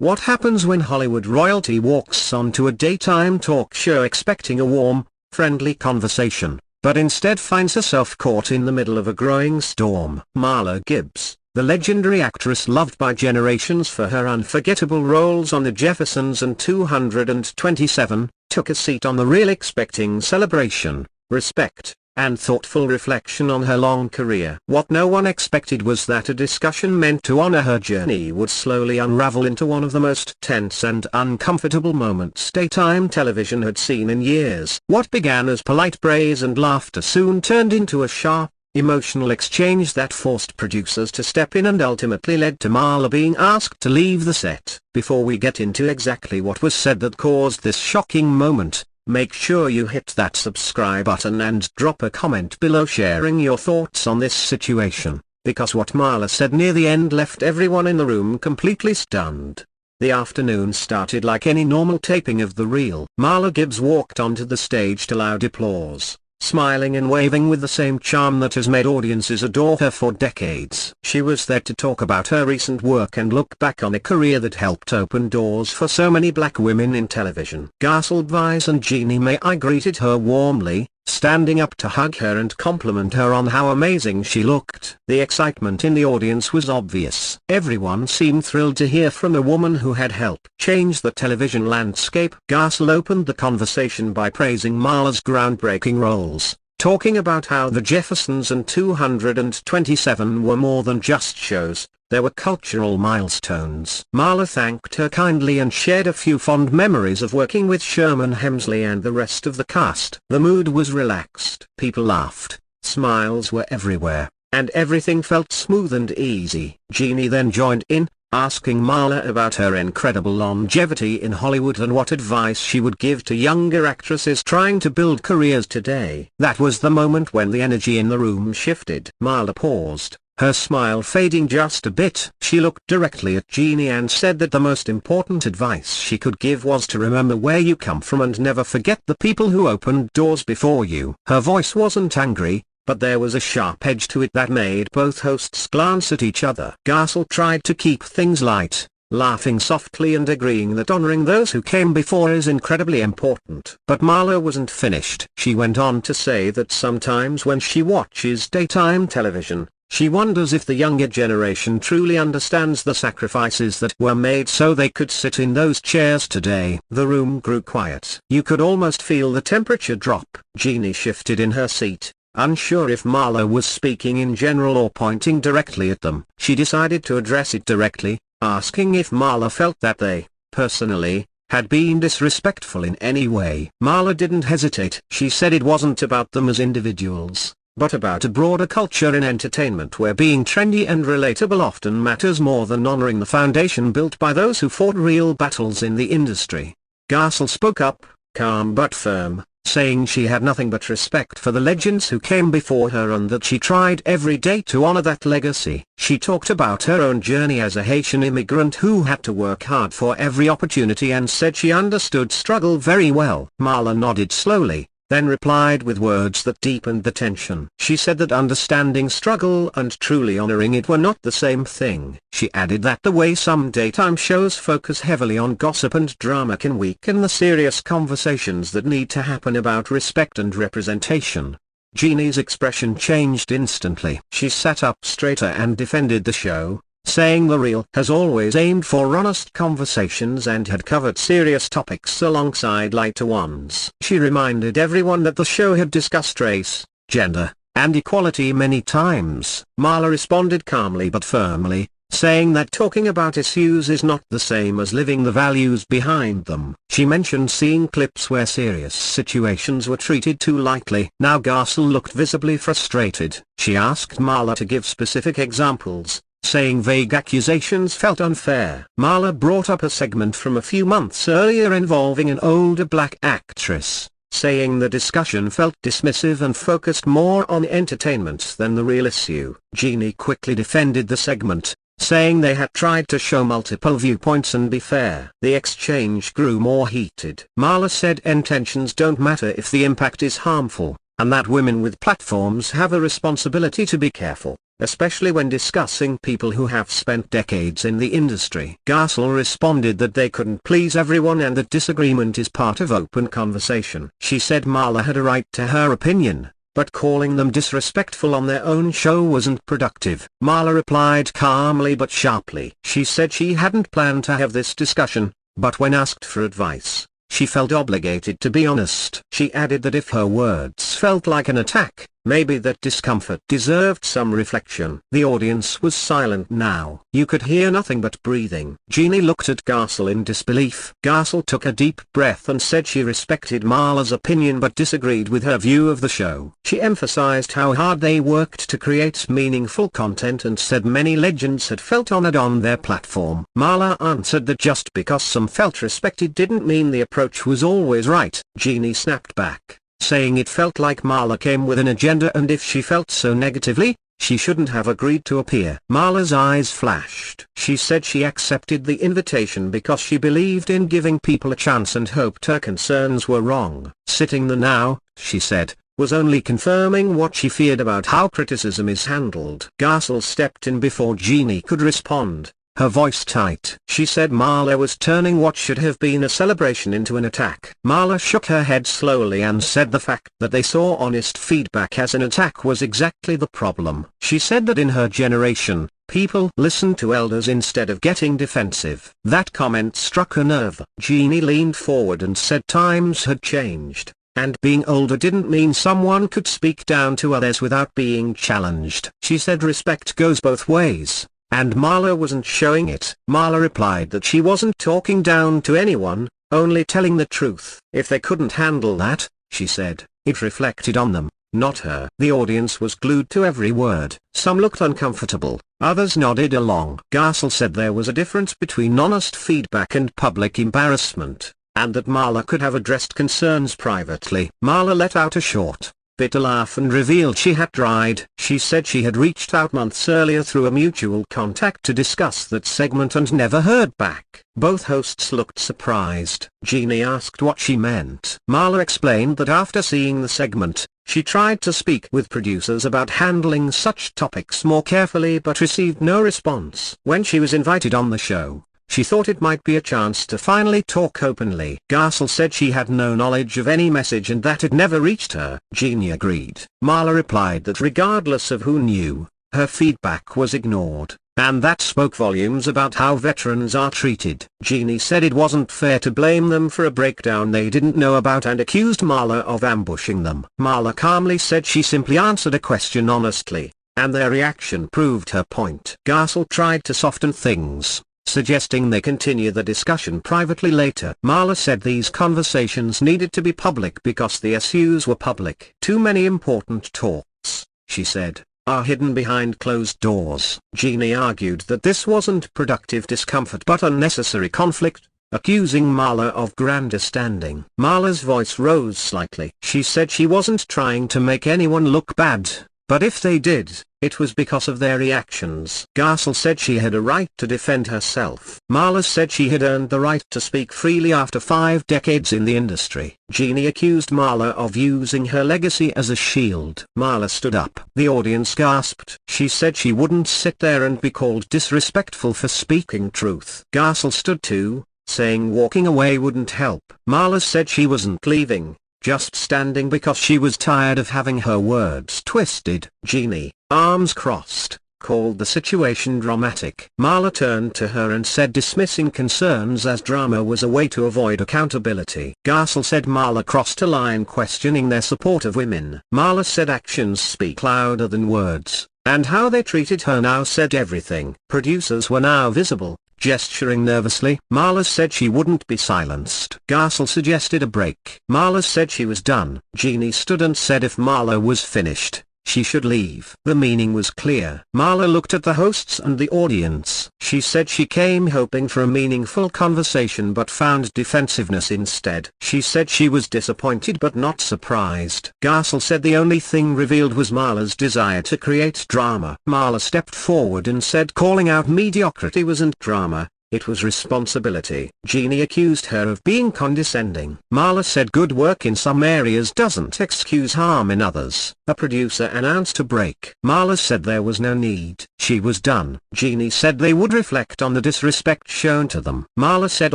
What happens when Hollywood royalty walks onto a daytime talk show expecting a warm, friendly conversation, but instead finds herself caught in the middle of a growing storm? Marla Gibbs, the legendary actress loved by generations for her unforgettable roles on The Jeffersons and 227, took a seat on The Real expecting celebration, respect, and thoughtful reflection on her long career. What no one expected was that a discussion meant to honor her journey would slowly unravel into one of the most tense and uncomfortable moments daytime television had seen in years. What began as polite praise and laughter soon turned into a sharp, emotional exchange that forced producers to step in and ultimately led to Marla being asked to leave the set. Before we get into exactly what was said that caused this shocking moment, make sure you hit that subscribe button and drop a comment below sharing your thoughts on this situation, because what Marla said near the end left everyone in the room completely stunned. The afternoon started like any normal taping of The Real. Marla Gibbs walked onto the stage to loud applause, smiling and waving with the same charm that has made audiences adore her for decades. She was there to talk about her recent work and look back on a career that helped open doors for so many black women in television. Garcelle Beauvais and Jeannie May greeted her warmly, standing up to hug her and compliment her on how amazing she looked. The excitement in the audience was obvious. Everyone seemed thrilled to hear from a woman who had helped change the television landscape. Garcelle opened the conversation by praising Marla's groundbreaking roles, talking about how The Jeffersons and 227 were more than just shows, they were cultural milestones. Marla thanked her kindly and shared a few fond memories of working with Sherman Hemsley and the rest of the cast. The mood was relaxed. People laughed, smiles were everywhere, and everything felt smooth and easy. Jeannie then joined in, asking Marla about her incredible longevity in Hollywood and what advice she would give to younger actresses trying to build careers today. That was the moment when the energy in the room shifted. Marla paused, her smile fading just a bit. She looked directly at Jeannie and said that the most important advice she could give was to remember where you come from and never forget the people who opened doors before you. Her voice wasn't angry, but there was a sharp edge to it that made both hosts glance at each other. Garcelle tried to keep things light, laughing softly and agreeing that honoring those who came before is incredibly important. But Marla wasn't finished. She went on to say that sometimes when she watches daytime television, she wonders if the younger generation truly understands the sacrifices that were made so they could sit in those chairs today. The room grew quiet. You could almost feel the temperature drop. Jeannie shifted in her seat, unsure if Marla was speaking in general or pointing directly at them. She decided to address it directly, asking if Marla felt that they, personally, had been disrespectful in any way. Marla didn't hesitate. She said it wasn't about them as individuals, but about a broader culture in entertainment where being trendy and relatable often matters more than honoring the foundation built by those who fought real battles in the industry. Garcelle spoke up, calm but firm, saying she had nothing but respect for the legends who came before her and that she tried every day to honor that legacy. She talked about her own journey as a Haitian immigrant who had to work hard for every opportunity and said she understood struggle very well. Marla nodded slowly, then replied with words that deepened the tension. She said that understanding struggle and truly honoring it were not the same thing. She added that the way some daytime shows focus heavily on gossip and drama can weaken the serious conversations that need to happen about respect and representation. Jeannie's expression changed instantly. She sat up straighter and defended the show, saying The Real has always aimed for honest conversations and had covered serious topics alongside lighter ones. She reminded everyone that the show had discussed race, gender, and equality many times. Marla responded calmly but firmly, saying that talking about issues is not the same as living the values behind them. She mentioned seeing clips where serious situations were treated too lightly. Now Garcelle looked visibly frustrated. She asked Marla to give specific examples, saying vague accusations felt unfair. Marla brought up a segment from a few months earlier involving an older black actress, saying the discussion felt dismissive and focused more on entertainment than the real issue. Jeannie quickly defended the segment, saying they had tried to show multiple viewpoints and be fair. The exchange grew more heated. Marla said intentions don't matter if the impact is harmful, and that women with platforms have a responsibility to be careful. especially when discussing people who have spent decades in the industry. Garcelle responded that they couldn't please everyone and that disagreement is part of open conversation. She said Marla had a right to her opinion, but calling them disrespectful on their own show wasn't productive. Marla replied calmly but sharply. She said she hadn't planned to have this discussion, but when asked for advice, she felt obligated to be honest. She added that if her words felt like an attack, maybe that discomfort deserved some reflection. The audience was silent now. You could hear nothing but breathing. Jeannie looked at Garcelle in disbelief. Garcelle took a deep breath and said she respected Marla's opinion but disagreed with her view of the show. She emphasized how hard they worked to create meaningful content and said many legends had felt honored on their platform. Marla answered that just because some felt respected didn't mean the approach was always right. Jeannie snapped back, saying it felt like Marla came with an agenda and if she felt so negatively, she shouldn't have agreed to appear. Marla's eyes flashed. She said she accepted the invitation because she believed in giving people a chance and hoped her concerns were wrong. Sitting there now, she said, was only confirming what she feared about how criticism is handled. Garcelle stepped in before Jeannie could respond, her voice tight. She said Marla was turning what should have been a celebration into an attack. Marla shook her head slowly and said the fact that they saw honest feedback as an attack was exactly the problem. She said that in her generation, people listened to elders instead of getting defensive. That comment struck a nerve. Jeannie leaned forward and said times had changed, and being older didn't mean someone could speak down to others without being challenged. She said respect goes both ways, and Marla wasn't showing it. Marla replied that she wasn't talking down to anyone, only telling the truth. If they couldn't handle that, she said, it reflected on them, not her. The audience was glued to every word. Some looked uncomfortable, others nodded along. Garcelle said there was a difference between honest feedback and public embarrassment, and that Marla could have addressed concerns privately. Marla let out a short, bitter laugh and revealed she had tried. She said she had reached out months earlier through a mutual contact to discuss that segment and never heard back. Both hosts looked surprised. Jeannie asked what she meant. Marla explained that after seeing the segment, she tried to speak with producers about handling such topics more carefully but received no response. When she was invited on the show, she thought it might be a chance to finally talk openly. Garcelle said she had no knowledge of any message and that it never reached her. Jeannie agreed. Marla replied that regardless of who knew, her feedback was ignored, and that spoke volumes about how veterans are treated. Jeannie said it wasn't fair to blame them for a breakdown they didn't know about and accused Marla of ambushing them. Marla calmly said she simply answered a question honestly, and their reaction proved her point. Garcelle tried to soften things, suggesting they continue the discussion privately later. Marla said these conversations needed to be public because the issues were public. Too many important talks, she said, are hidden behind closed doors. Jeannie argued that this wasn't productive discomfort but unnecessary conflict, accusing Marla of grandstanding. Marla's voice rose slightly. She said she wasn't trying to make anyone look bad, but if they did, it was because of their reactions. Garcelle said she had a right to defend herself. Marla said she had earned the right to speak freely after 5 decades in the industry. Jeannie accused Marla of using her legacy as a shield. Marla stood up. The audience gasped. She said she wouldn't sit there and be called disrespectful for speaking truth. Garcelle stood too, saying walking away wouldn't help. Marla said she wasn't leaving, just standing because she was tired of having her words twisted. Jeannie, arms crossed, called the situation dramatic. Marla turned to her and said dismissing concerns as drama was a way to avoid accountability. Garcelle said Marla crossed a line questioning their support of women. Marla said actions speak louder than words, and how they treated her now said everything. Producers were now visible, gesturing nervously. Marla said she wouldn't be silenced. Garcelle suggested a break. Marla said she was done. Jeannie stood and said if Marla was finished, she should leave. The meaning was clear. Marla looked at the hosts and the audience. She said she came hoping for a meaningful conversation but found defensiveness instead. She said she was disappointed but not surprised. Garcelle said the only thing revealed was Marla's desire to create drama. Marla stepped forward and said calling out mediocrity wasn't drama, it was responsibility. Jeannie accused her of being condescending. Marla said good work in some areas doesn't excuse harm in others. A producer announced a break. Marla said there was no need. She was done. Jeannie said they would reflect on the disrespect shown to them. Marla said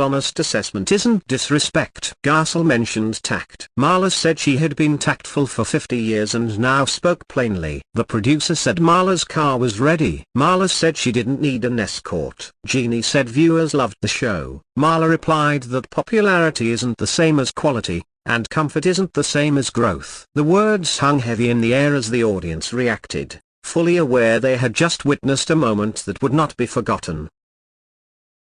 honest assessment isn't disrespect. Garcelle mentioned tact. Marla said she had been tactful for 50 years and now spoke plainly. The producer said Marla's car was ready. Marla said she didn't need an escort. Jeannie said viewers loved the show. Marla replied that popularity isn't the same as quality, and comfort isn't the same as growth. The words hung heavy in the air as the audience reacted, fully aware they had just witnessed a moment that would not be forgotten.